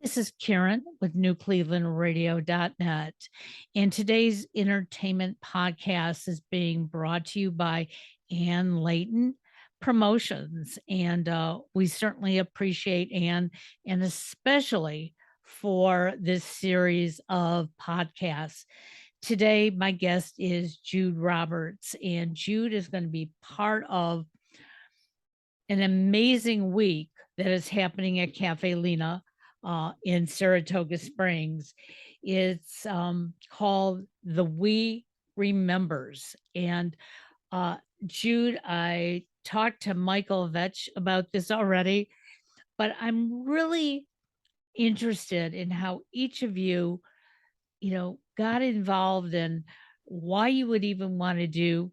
This is Karen with newclevelandradio.net. And today's entertainment podcast is being brought to you by Leighton Promotions. And we certainly appreciate Ann, and especially for this series of podcasts. Today, my guest is Jude Roberts, and Jude is going to be part of an amazing week that is happening at Caffe Lena in Saratoga Springs. It's called the We Remembers. And Jude, I talked to Michael Vetch about this already, but I'm really interested in how each of you, got involved and why you would even want to do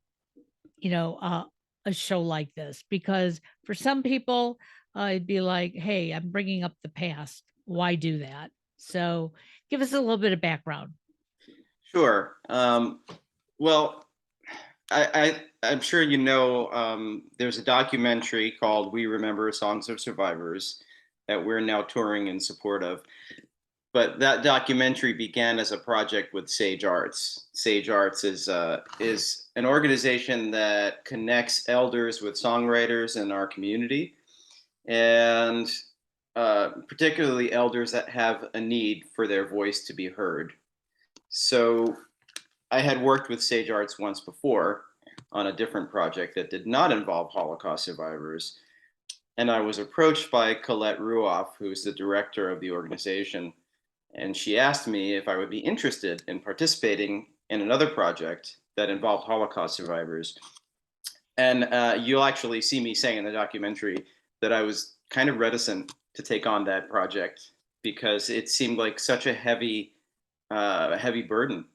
you know, uh, a show like this because for some people, it'd be like, hey, I'm bringing up the past. Why do that? So give us a little bit of background. Sure. Well, I'm sure you know there's a documentary called We Remember Songs of Survivors that we're now touring in support of. But that documentary began as a project with Sage Arts. Sage Arts is an organization that connects elders with songwriters in our community, and particularly elders that have a need for their voice to be heard. So I had worked with Sage Arts once before on a different project that did not involve Holocaust survivors. And I was approached by Colette Ruoff, who's the director of the organization. And she asked me if I would be interested in participating in another project that involved Holocaust survivors. And you'll actually see me saying in the documentary that I was kind of reticent to take on that project because it seemed like such a heavy burden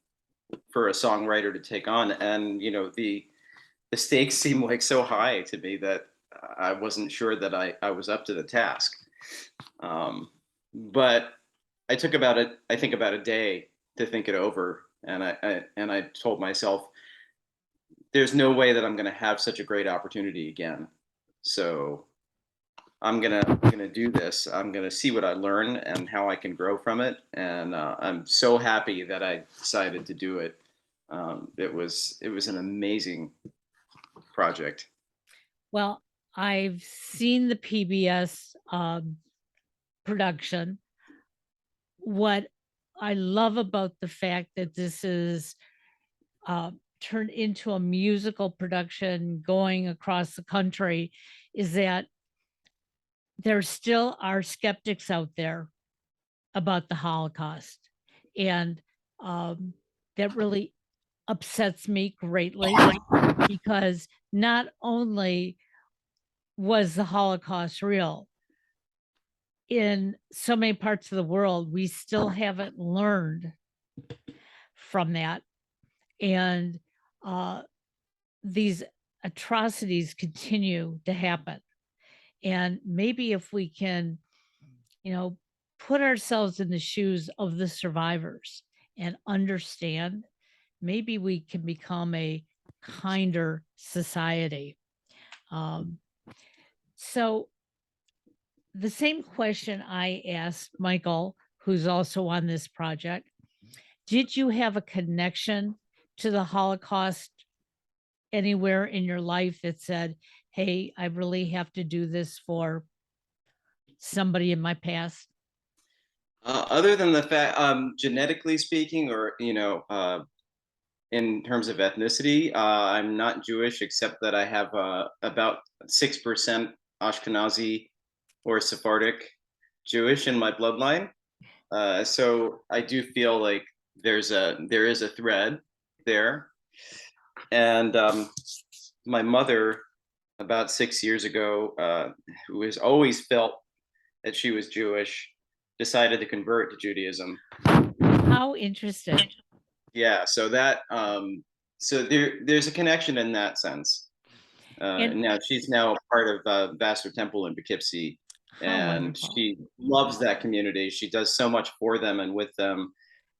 for a songwriter to take on, and the stakes seem like so high to me that I wasn't sure that I was up to the task. But I took I think about a day to think it over, and I told myself there's no way that I'm going to have such a great opportunity again. So I'm gonna do this. I'm gonna see what I learn and how I can grow from it. And I'm so happy that I decided to do it. It was an amazing project. Well, I've seen the PBS production. What I love about the fact that this is turned into a musical production going across the country is that there still are skeptics out there about the Holocaust. And that really upsets me greatly because not only was the Holocaust real, in so many parts of the world, we still haven't learned from that. And uh, these atrocities continue to happen. And maybe if we can, put ourselves in the shoes of the survivors and understand, maybe we can become a kinder society. Um, so, the same question I asked Michael, who's also on this project, did you have a connection to the Holocaust anywhere in your life that said, hey, I really have to do this for somebody in my past? Other than the fact, genetically speaking, or in terms of ethnicity, I'm not Jewish, except that I have about 6% Ashkenazi or Sephardic Jewish in my bloodline. So I do feel like there is a thread there. And my mother, about 6 years ago, who has always felt that she was Jewish, decided to convert to Judaism. How interesting. Yeah, so there's a connection in that sense. And Now she's now part of Vassar Temple in Poughkeepsie, how and wonderful. she loves that community. She does so much for them and with them,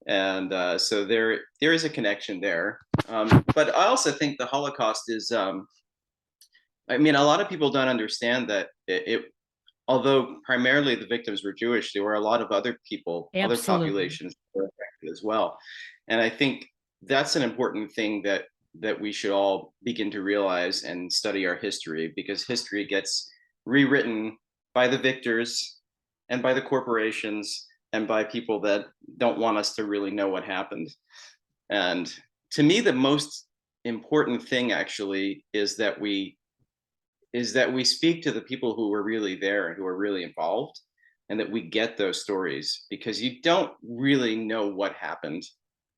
and so there is a connection there. But I also think the Holocaust is. I mean, a lot of people don't understand that it although primarily the victims were Jewish, there were a lot of other people, other Absolutely. populations that were affected as well. And I think that's an important thing that we should all begin to realize and study our history, because history gets rewritten by the victors and by the corporations and by people that don't want us to really know what happened. And to me, the most important thing actually is that we speak to the people who were really there and who are really involved, and that we get those stories, because you don't really know what happened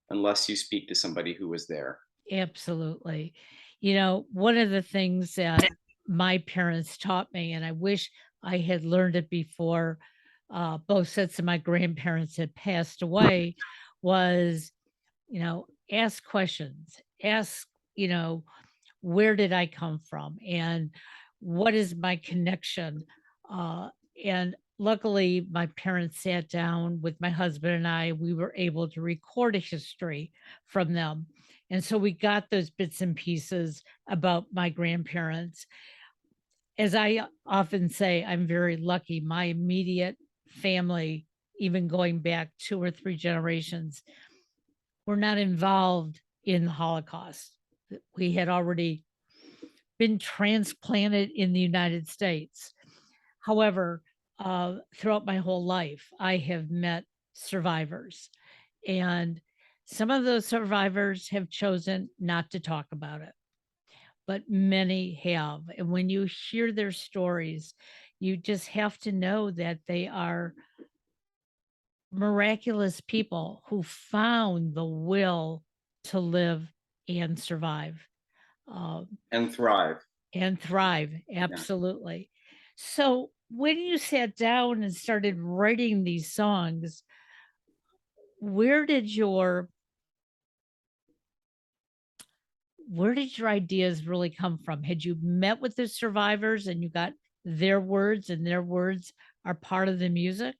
unless you speak to somebody who was there. Absolutely. One of the things that my parents taught me, and I wish I had learned it before both sets of my grandparents had passed away, was, ask questions. Ask, you know, where did I come from? And what is my connection? And luckily, my parents sat down with my husband and I. We were able to record a history from them. And so we got those bits and pieces about my grandparents. As I often say, I'm very lucky. My immediate family, even going back 2 or 3 generations, were not involved in the Holocaust. We had already been transplanted in the United States. However, throughout my whole life, I have met survivors, and some of those survivors have chosen not to talk about it, but many have. And when you hear their stories, you just have to know that they are miraculous people who found the will to live and survive. Um, And thrive. And thrive, Yeah. absolutely. So, when you sat down and started writing these songs, where did your where did your ideas really come from? Had you met with the survivors and you got their words, and their words are part of the music?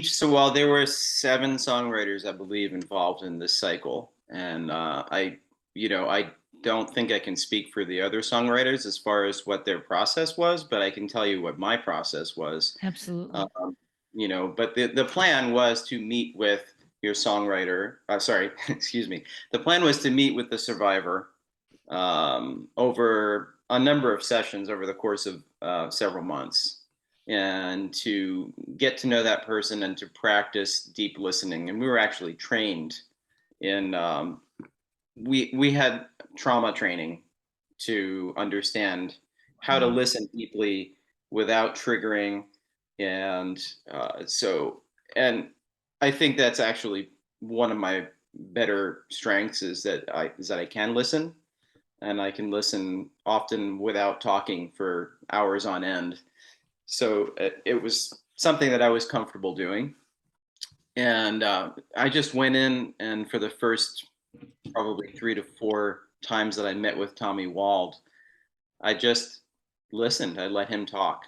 So while there were 7 songwriters, I believe, involved in this cycle, and I don't think I can speak for the other songwriters as far as what their process was, but I can tell you what my process was. Absolutely. Um, but the plan was to meet with your songwriter. Sorry, excuse me. The plan was to meet with the survivor over a number of sessions over the course of several months, and to get to know that person and to practice deep listening. And we were actually trained in we had trauma training to understand how to Wow. listen deeply without triggering. And so and I think that's actually one of my better strengths, is that I can listen, and I can listen often without talking for hours on end. So it was something that I was comfortable doing. And I just went in, and for the first probably 3 to 4 times that I met with Tommy Wald, I just listened. I let him talk,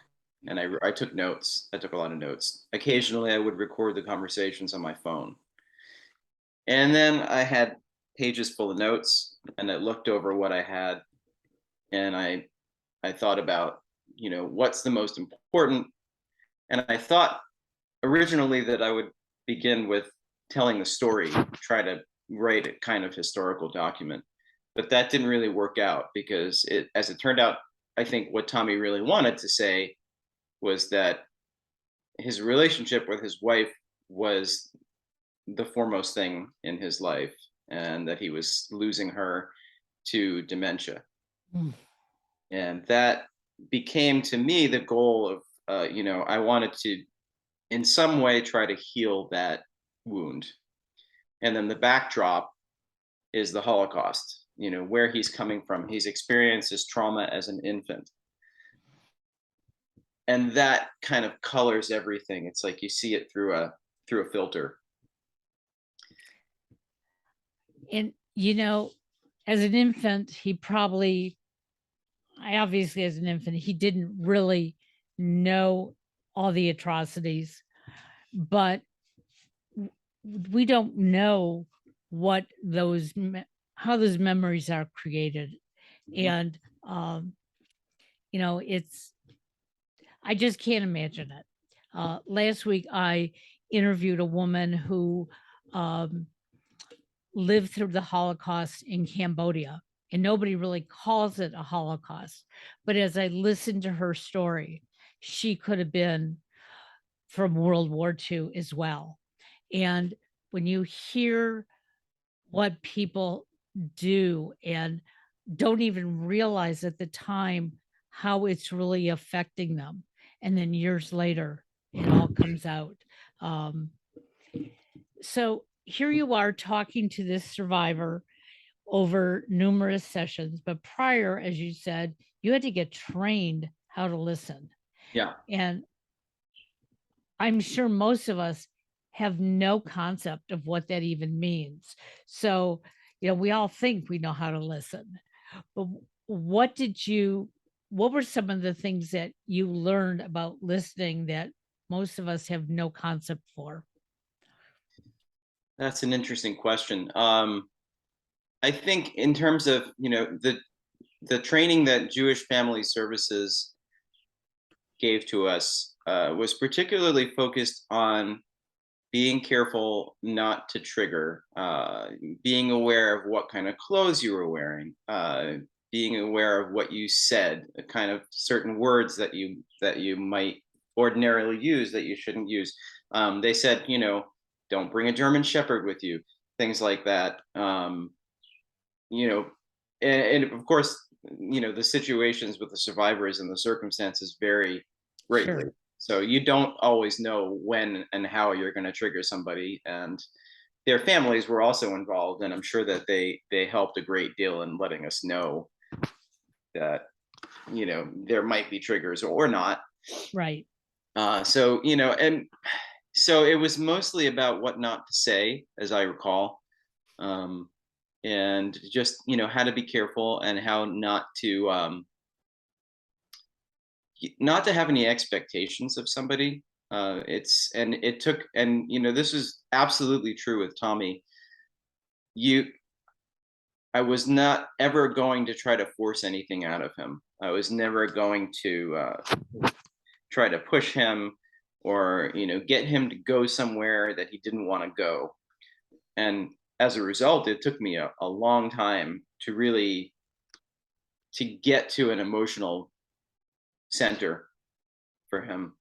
and I took notes. I took a lot of notes. Occasionally, I would record the conversations on my phone. And then I had pages full of notes, and I looked over what I had, and I thought about, what's the most important. And I thought originally that I would begin with telling the story, try to write a kind of historical document. But that didn't really work out, because as it turned out, I think what Tommy really wanted to say was that his relationship with his wife was the foremost thing in his life, and that he was losing her to dementia. Mm. And that became to me the goal of, I wanted to in some way try to heal that wound. And then the backdrop is the Holocaust, where he's coming from. He's experienced his trauma as an infant. And that kind of colors everything. It's like you see it through a filter. And, as an infant, obviously, as an infant, he didn't really know all the atrocities, but we don't know what how those memories are created. Mhm. And, it's, I just can't imagine it. Last week, I interviewed a woman who um, lived through the Holocaust in Cambodia, and nobody really calls it a Holocaust. But as I listened to her story, she could have been from World War II as well. And when you hear what people do and don't even realize at the time how it's really affecting them, and then years later, it all comes out. Um, so here you are talking to this survivor over numerous sessions, but prior, as you said, you had to get trained how to listen. Yeah. And I'm sure most of us have no concept of what that even means. So, we all think we know how to listen. But what were some of the things that you learned about listening that most of us have no concept for? That's an interesting question. I think in terms of, the training that Jewish Family Services gave to us was particularly focused on being careful not to trigger, being aware of what kind of clothes you were wearing, being aware of what you said, kind of certain words that you might ordinarily use that you shouldn't use. They said, don't bring a German Shepherd with you, things like that. You know, and of course, the situations with the survivors and the circumstances vary greatly. Sure. So you don't always know when and how you're going to trigger somebody, and their families were also involved, and I'm sure that they helped a great deal in letting us know that there might be triggers or not. Right. And so it was mostly about what not to say, as I recall. Um, and just how to be careful and how not to have any expectations of somebody. This is absolutely true with Tommy. you I was not ever going to try to force anything out of him. I was never going to try to push him or get him to go somewhere that he didn't want to go. And as a result, it took me a long time to get to an emotional center for him,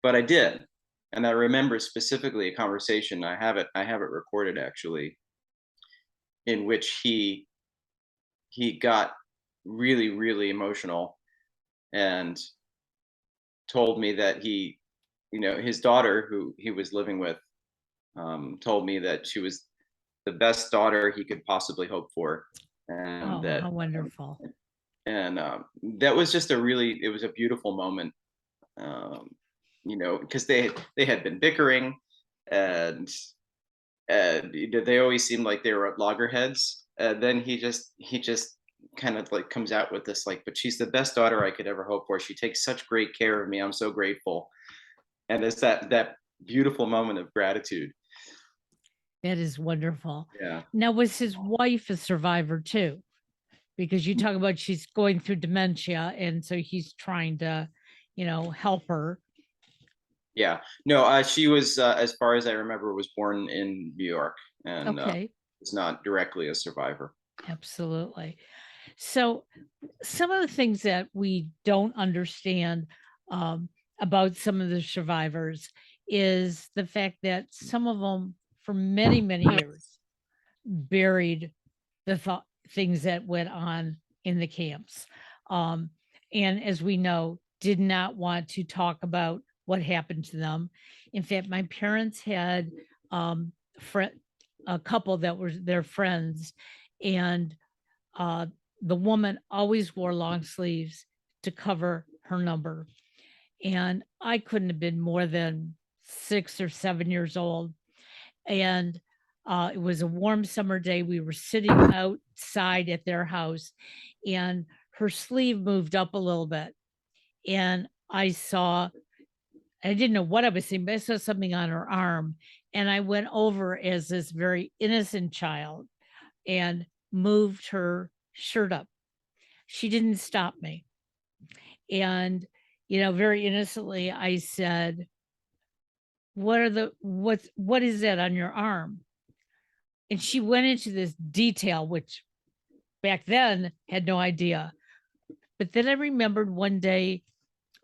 but I did. And I remember specifically a conversation. I have it recorded, actually, in which he got really, really emotional and told me that his daughter, who he was living with, told me that she was the best daughter he could possibly hope for, and Oh, that how wonderful. and that was just it was a beautiful moment, because they had been bickering, and they always seemed like they were at loggerheads. And then he just kind of like comes out with this, like, but she's the best daughter I could ever hope for. She takes such great care of me. I'm so grateful. And it's that beautiful moment of gratitude. That is wonderful. Yeah. Now, was his wife a survivor too? Because you talk about she's going through dementia, and so he's trying to, help her. Yeah. No, she was, as far as I remember, was born in New York, and Okay, is not directly a survivor. absolutely. So, some of the things that we don't understand um, about some of the survivors is the fact that some of them, for many, many years, buried the things that went on in the camps. Um, and as we know, did not want to talk about what happened to them. In fact, my parents had um, fri a couple that were their friends, and uh, the woman always wore long sleeves to cover her number. And I couldn't have been more than 6 or 7 years old, and it was a warm summer day. We were sitting outside at their house, and her sleeve moved up a little bit. And I didn't know what I was seeing, but I saw something on her arm. And I went over as this very innocent child and moved her shirt up. She didn't stop me. And, very innocently, I said, what is that on your arm? And she went into this detail, which back then had no idea. But then I remembered one day,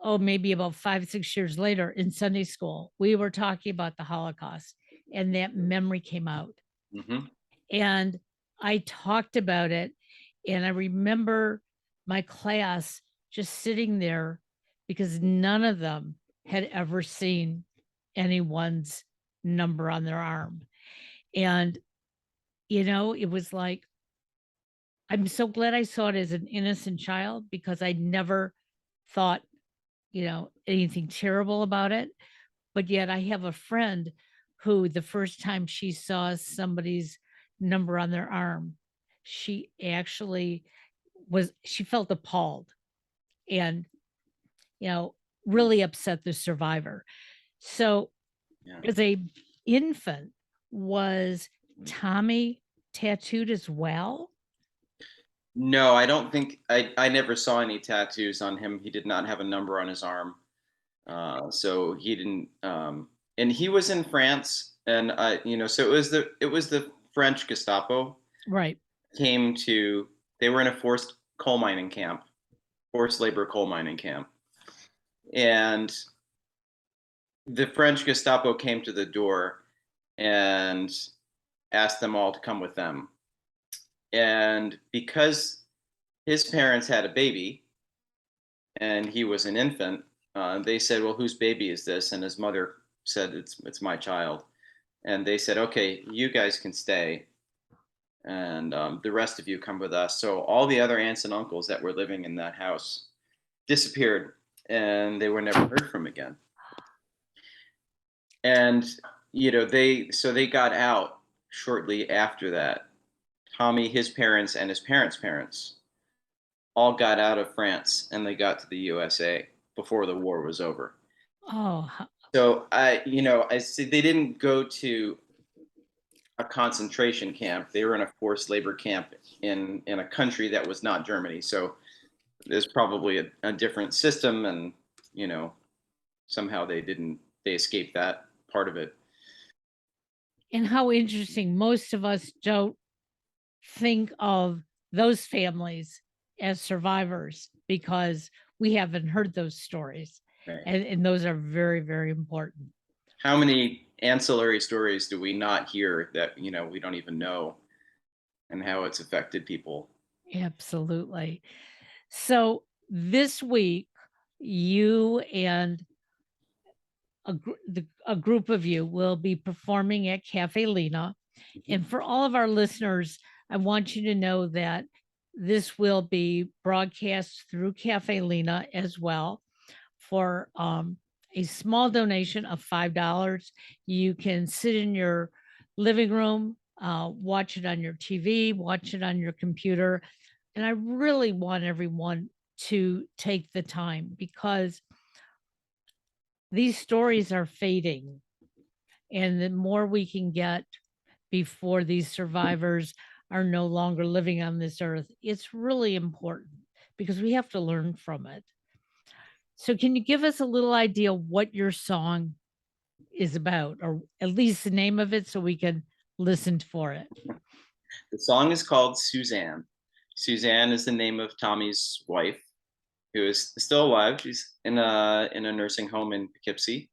oh, maybe about 5, 6 years later in Sunday school, we were talking about the Holocaust and that memory came out. Hmm. And I talked about it. And I remember my class just sitting there because none of them had ever seen anyone's number on their arm. And, it was like, I'm so glad I saw it as an innocent child because I never thought, anything terrible about it. But yet I have a friend who the first time she saw somebody's number on their arm, she actually she felt appalled and, you know, really upset the survivor. So Yeah. as a infant, was Tommy tattooed as well? No, I don't think I never saw any tattoos on him. He did not have a number on his arm. So he didn't and he was in France, and so it was the French Gestapo Right. came to they were in a forced labor coal mining camp. And the French Gestapo came to the door and asked them all to come with them. And because his parents had a baby and he was an infant, they said, "Well, whose baby is this?" And his mother said, "It's my child." And they said, "Okay, you guys can stay, and the rest of you come with us." So all the other aunts and uncles that were living in that house disappeared, and they were never heard from again. And they got out shortly after that. Tommy, his parents, and his parents' parents all got out of France, and they got to the USA before the war was over. Oh, So I see they didn't go to a concentration camp. They were in a forced labor camp in a country that was not Germany. So there's probably a different system, and you know somehow they escaped that part of it. and how interesting. Most of us don't think of those families as survivors because we haven't heard those stories. Right. And those are very, very important. How many ancillary stories do we not hear that we don't even know, and how it's affected people? Absolutely. So this week, you and a group of you will be performing at Caffe Lena. And for all of our listeners, I want you to know that this will be broadcast through Caffe Lena as well. For a small donation of $5, you can sit in your living room, watch it on your TV, watch it on your computer. And I really want everyone to take the time because these stories are fading. And the more we can get before these survivors are no longer living on this earth, it's really important because we have to learn from it. So, can you give us a little idea what your song is about, or at least the name of it so we can listen for it? The song is called Suzanne. Suzanne is the name of Tommy's wife, who is still alive. She's in a nursing home in Poughkeepsie.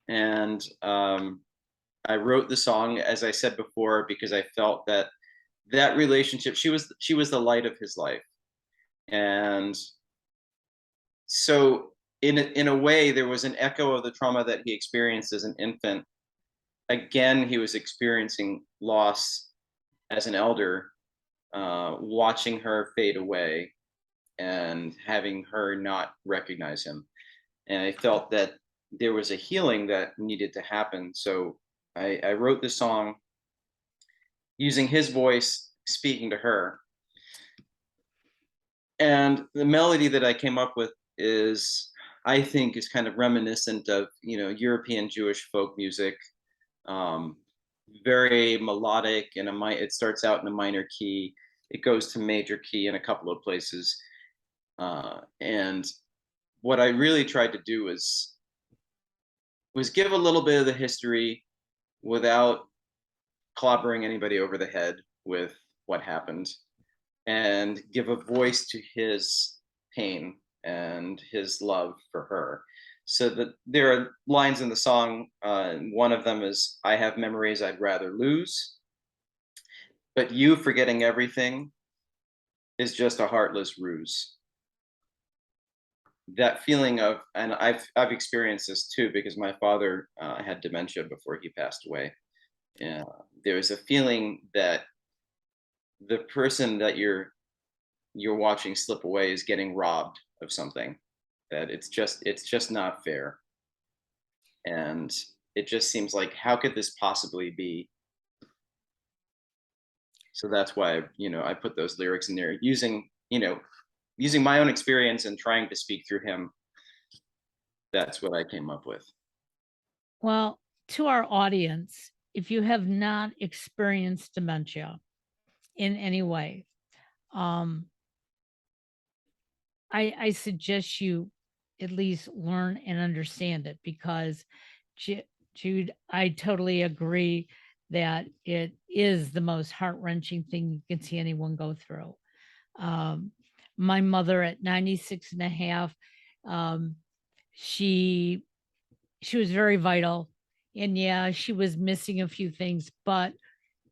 And I wrote the song, as I said before, because I felt that relationship. She was the light of his life, and so in a way, there was an echo of the trauma that he experienced as an infant. Again, he was experiencing loss as an elder, watching her fade away and having her not recognize him. And I felt that there was a healing that needed to happen. So I wrote the song using his voice speaking to her. And the melody that I came up with I think, is kind of reminiscent of European Jewish folk music. Um, Very melodic, and it starts out in a minor key. It goes to major key in a couple of places. And what I really tried to do was give a little bit of the history without clobbering anybody over the head with what happened, and give a voice to his pain and his love for her. So that there are lines in the song. One of them is, "I have memories I'd rather lose, but you forgetting everything is just a heartless ruse." That feeling of, and I've experienced this too, because my father had dementia before he passed away. Yeah, there was a feeling that the person that you're watching slip away is getting robbed of something, that it's just not fair, and it just seems like, how could this possibly be? So that's why, I put those lyrics in there, using my own experience and trying to speak through him. That's what I came up with. Well, to our audience, if you have not experienced dementia in any way, um, I suggest you at least learn and understand it, because Ju- Jude, I totally agree that it is the most heart wrenching thing you can see anyone go through. Um, my mother at 96 and a half, um, she she was very vital, and yeah, she was missing a few things, but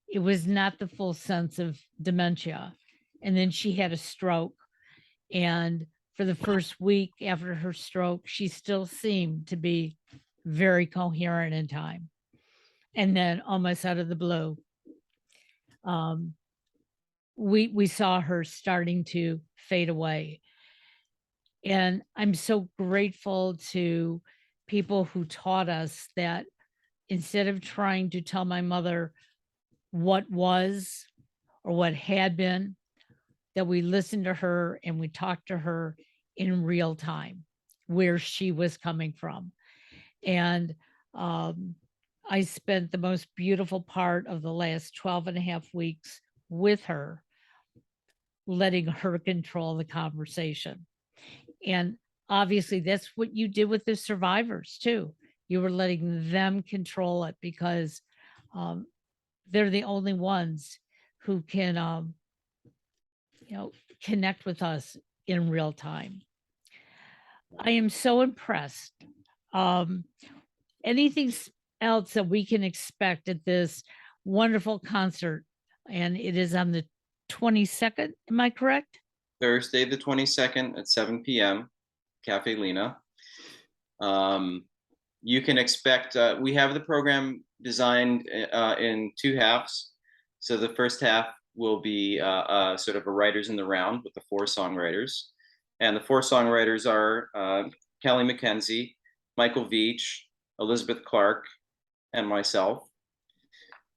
it was not the full sense of dementia. And then she had a stroke, and for the first week after her stroke, she still seemed to be very coherent in time. And then almost out of the blue, um, we saw her starting to fade away. And I'm so grateful to people who taught us that instead of trying to tell my mother what was or what had been, that we listened to her and we talked to her in real time, where she was coming from. And um, I spent the most beautiful part of the last 12 and a half weeks with her, letting her control the conversation. And obviously, that's what you did with the survivors too. You were letting them control it, because um, they're the only ones who can, you know, connect with us in real time. I am so impressed. Um, anything else that we can expect at this wonderful concert? And it is on the 22nd. Am I correct? Thursday the 22nd at 7 p.m., Caffe Lena. You can expect, we have the program designed in two halves. So the first half will be sort of a writers in the round with the four songwriters. And the four songwriters are Kelly McKenzie, Michael Veach, Elizabeth Clark, and myself.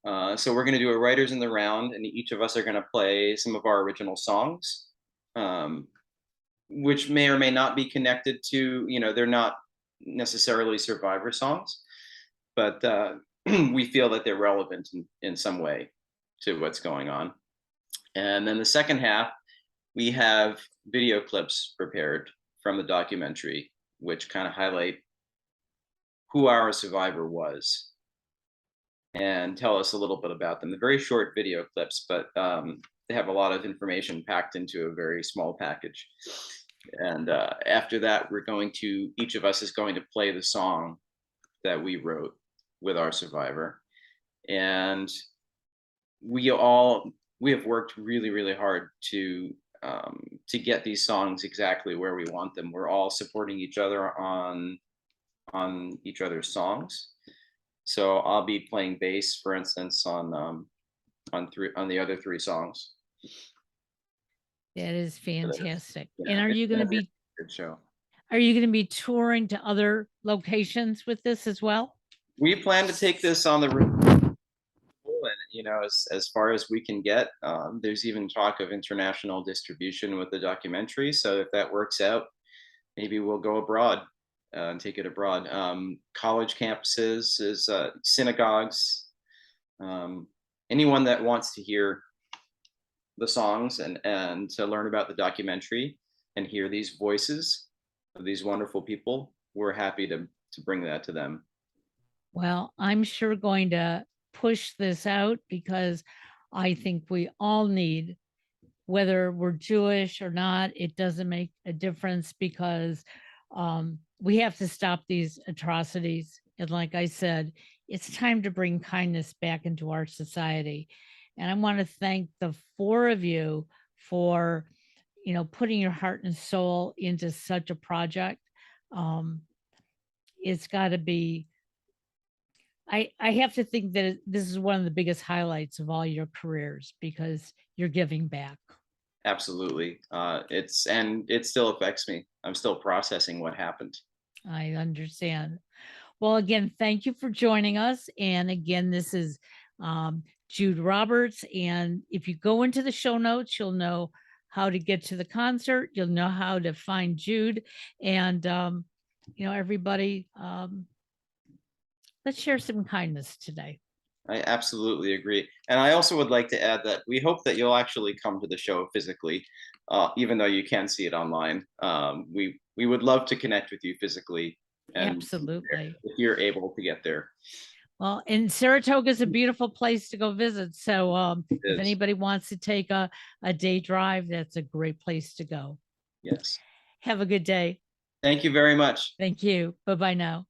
So we're going to do a writers in the round, and each of us are going to play some of our original songs, um, which may or may not be connected to, they're not necessarily survivor songs, but we feel that they're relevant in some way to what's going on. And then the second half, we have video clips prepared from the documentary, which kind of highlight who our survivor was and tell us a little bit about them. They're very short video clips, but they have a lot of information packed into a very small package. And after that, each of us is going to play the song that we wrote with our survivor. And we have worked really, really hard to get these songs exactly where we want them. We're all supporting each other on each other's songs. So I'll be playing bass, for instance, on the other three songs. That is fantastic. Yeah, And it's gonna be a good show. are you going to be touring to other locations with this as well? We plan to take this on the road, and as far as we can get. There's even talk of international distribution with the documentary. So if that works out, maybe we'll go abroad and take it abroad. College campuses, synagogues, anyone that wants to hear the songs and to learn about the documentary and hear these voices of these wonderful people, we're happy to bring that to them. Well, I'm sure going to push this out because I think we all need, whether we're Jewish or not, it doesn't make a difference because we have to stop these atrocities. And like I said, it's time to bring kindness back into our society. And I want to thank the four of you for, putting your heart and soul into such a project. Um, it's got to be, I have to think that this is one of the biggest highlights of all your careers because you're giving back. Absolutely. It still affects me. I'm still processing what happened. I understand. Well, again, thank you for joining us. And again, this is Jude Roberts. And if you go into the show notes, you'll know how to get to the concert. You'll know how to find Jude. And, everybody, let's share some kindness today. I absolutely agree. And I also would like to add that we hope that you'll actually come to the show physically, even though you can see it online. We would love to connect with you physically, and Absolutely. if you're able to get there. Well, and Saratoga is a beautiful place to go visit. So It if is. anybody wants to take a day drive, that's a great place to go. Yes. Have a good day. Thank you very much. Thank you. Bye bye now.